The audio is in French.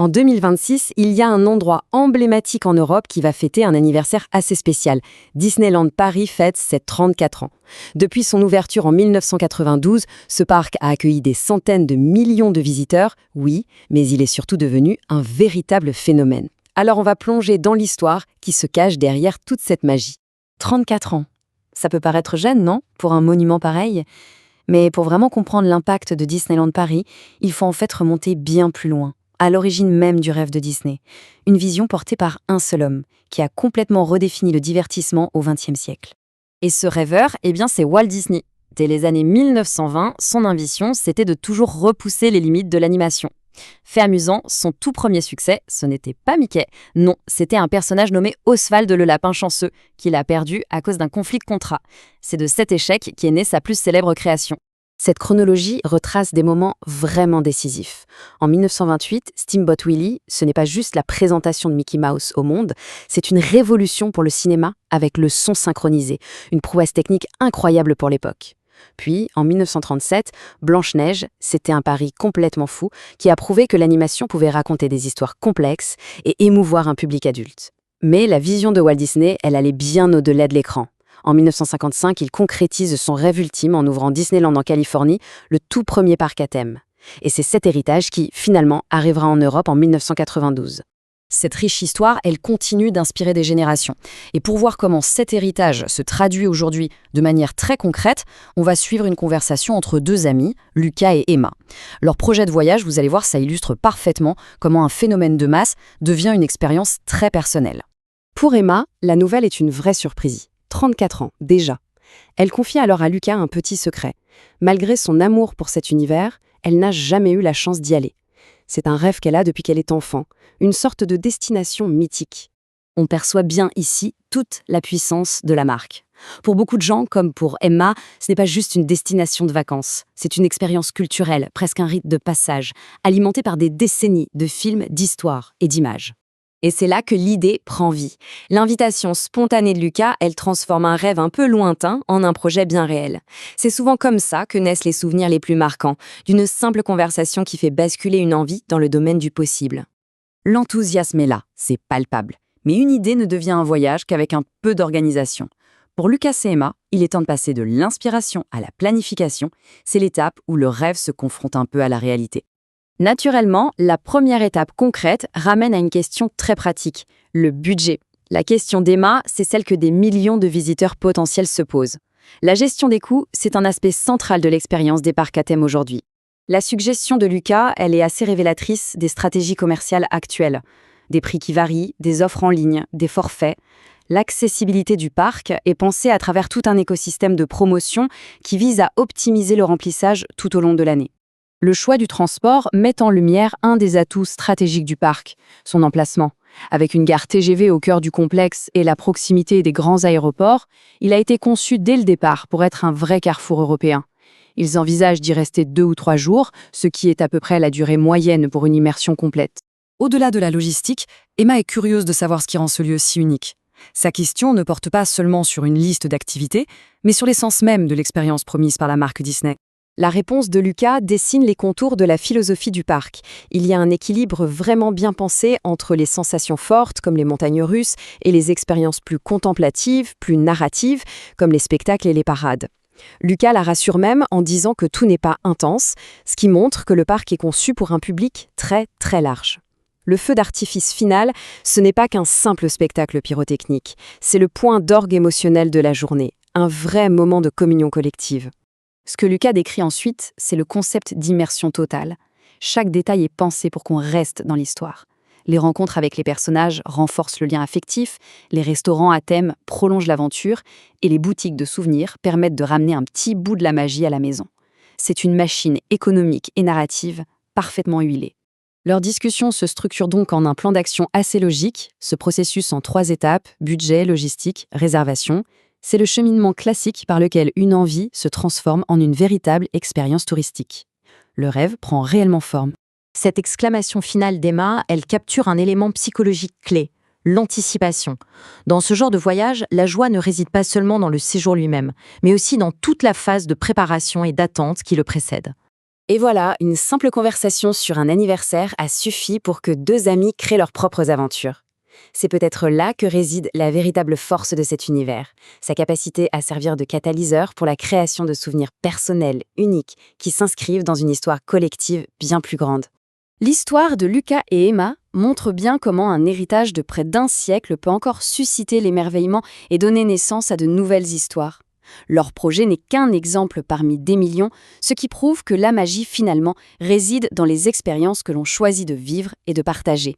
En 2026, il y a un endroit emblématique en Europe qui va fêter un anniversaire assez spécial. Disneyland Paris fête ses 34 ans. Depuis son ouverture en 1992, ce parc a accueilli des centaines de millions de visiteurs, oui, mais il est surtout devenu un véritable phénomène. Alors on va plonger dans l'histoire qui se cache derrière toute cette magie. 34 ans. Ça peut paraître jeune, non, pour un monument pareil ? Mais pour vraiment comprendre l'impact de Disneyland Paris, il faut en fait remonter bien plus loin, à l'origine même du rêve de Disney. Une vision portée par un seul homme, qui a complètement redéfini le divertissement au XXe siècle. Et ce rêveur, c'est Walt Disney. Dès les années 1920, son ambition, c'était de toujours repousser les limites de l'animation. Fait amusant, son tout premier succès, ce n'était pas Mickey. Non, c'était un personnage nommé Oswald le lapin chanceux, qu'il a perdu à cause d'un conflit de contrat. C'est de cet échec qu'est née sa plus célèbre création. Cette chronologie retrace des moments vraiment décisifs. En 1928, Steamboat Willie, ce n'est pas juste la présentation de Mickey Mouse au monde, c'est une révolution pour le cinéma avec le son synchronisé, une prouesse technique incroyable pour l'époque. Puis, en 1937, Blanche-Neige, c'était un pari complètement fou qui a prouvé que l'animation pouvait raconter des histoires complexes et émouvoir un public adulte. Mais la vision de Walt Disney, elle allait bien au-delà de l'écran. En 1955, il concrétise son rêve ultime en ouvrant Disneyland en Californie, le tout premier parc à thème. Et c'est cet héritage qui, finalement, arrivera en Europe en 1992. Cette riche histoire, elle continue d'inspirer des générations. Et pour voir comment cet héritage se traduit aujourd'hui de manière très concrète, on va suivre une conversation entre deux amis, Lucas et Emma. Leur projet de voyage, vous allez voir, ça illustre parfaitement comment un phénomène de masse devient une expérience très personnelle. Pour Emma, la nouvelle est une vraie surprise. 34 ans, déjà. Elle confie alors à Lucas un petit secret. Malgré son amour pour cet univers, elle n'a jamais eu la chance d'y aller. C'est un rêve qu'elle a depuis qu'elle est enfant, une sorte de destination mythique. On perçoit bien ici toute la puissance de la marque. Pour beaucoup de gens, comme pour Emma, ce n'est pas juste une destination de vacances. C'est une expérience culturelle, presque un rite de passage, alimentée par des décennies de films, d'histoires et d'images. Et c'est là que l'idée prend vie. L'invitation spontanée de Lucas, elle transforme un rêve un peu lointain en un projet bien réel. C'est souvent comme ça que naissent les souvenirs les plus marquants, d'une simple conversation qui fait basculer une envie dans le domaine du possible. L'enthousiasme est là, c'est palpable. Mais une idée ne devient un voyage qu'avec un peu d'organisation. Pour Lucas et Emma, il est temps de passer de l'inspiration à la planification. C'est l'étape où le rêve se confronte un peu à la réalité. Naturellement, la première étape concrète ramène à une question très pratique, le budget. La question d'Emma, c'est celle que des millions de visiteurs potentiels se posent. La gestion des coûts, c'est un aspect central de l'expérience des parcs à thème aujourd'hui. La suggestion de Lucas, elle est assez révélatrice des stratégies commerciales actuelles. Des prix qui varient, des offres en ligne, des forfaits. L'accessibilité du parc est pensée à travers tout un écosystème de promotion qui vise à optimiser le remplissage tout au long de l'année. Le choix du transport met en lumière un des atouts stratégiques du parc, son emplacement. Avec une gare TGV au cœur du complexe et la proximité des grands aéroports, il a été conçu dès le départ pour être un vrai carrefour européen. Ils envisagent d'y rester 2 ou 3 jours, ce qui est à peu près la durée moyenne pour une immersion complète. Au-delà de la logistique, Emma est curieuse de savoir ce qui rend ce lieu si unique. Sa question ne porte pas seulement sur une liste d'activités, mais sur l'essence même de l'expérience promise par la marque Disney. La réponse de Lucas dessine les contours de la philosophie du parc. Il y a un équilibre vraiment bien pensé entre les sensations fortes, comme les montagnes russes, et les expériences plus contemplatives, plus narratives, comme les spectacles et les parades. Lucas la rassure même en disant que tout n'est pas intense, ce qui montre que le parc est conçu pour un public très très large. Le feu d'artifice final, ce n'est pas qu'un simple spectacle pyrotechnique, c'est le point d'orgue émotionnel de la journée, un vrai moment de communion collective. Ce que Lucas décrit ensuite, c'est le concept d'immersion totale. Chaque détail est pensé pour qu'on reste dans l'histoire. Les rencontres avec les personnages renforcent le lien affectif, les restaurants à thème prolongent l'aventure et les boutiques de souvenirs permettent de ramener un petit bout de la magie à la maison. C'est une machine économique et narrative parfaitement huilée. Leur discussion se structure donc en un plan d'action assez logique, ce processus en 3 étapes, budget, logistique, réservation. C'est le cheminement classique par lequel une envie se transforme en une véritable expérience touristique. Le rêve prend réellement forme. Cette exclamation finale d'Emma, elle capture un élément psychologique clé, l'anticipation. Dans ce genre de voyage, la joie ne réside pas seulement dans le séjour lui-même, mais aussi dans toute la phase de préparation et d'attente qui le précède. Et voilà, une simple conversation sur un anniversaire a suffi pour que deux amis créent leurs propres aventures. C'est peut-être là que réside la véritable force de cet univers, sa capacité à servir de catalyseur pour la création de souvenirs personnels, uniques, qui s'inscrivent dans une histoire collective bien plus grande. L'histoire de Lucas et Emma montre bien comment un héritage de près d'un siècle peut encore susciter l'émerveillement et donner naissance à de nouvelles histoires. Leur projet n'est qu'un exemple parmi des millions, ce qui prouve que la magie finalement réside dans les expériences que l'on choisit de vivre et de partager.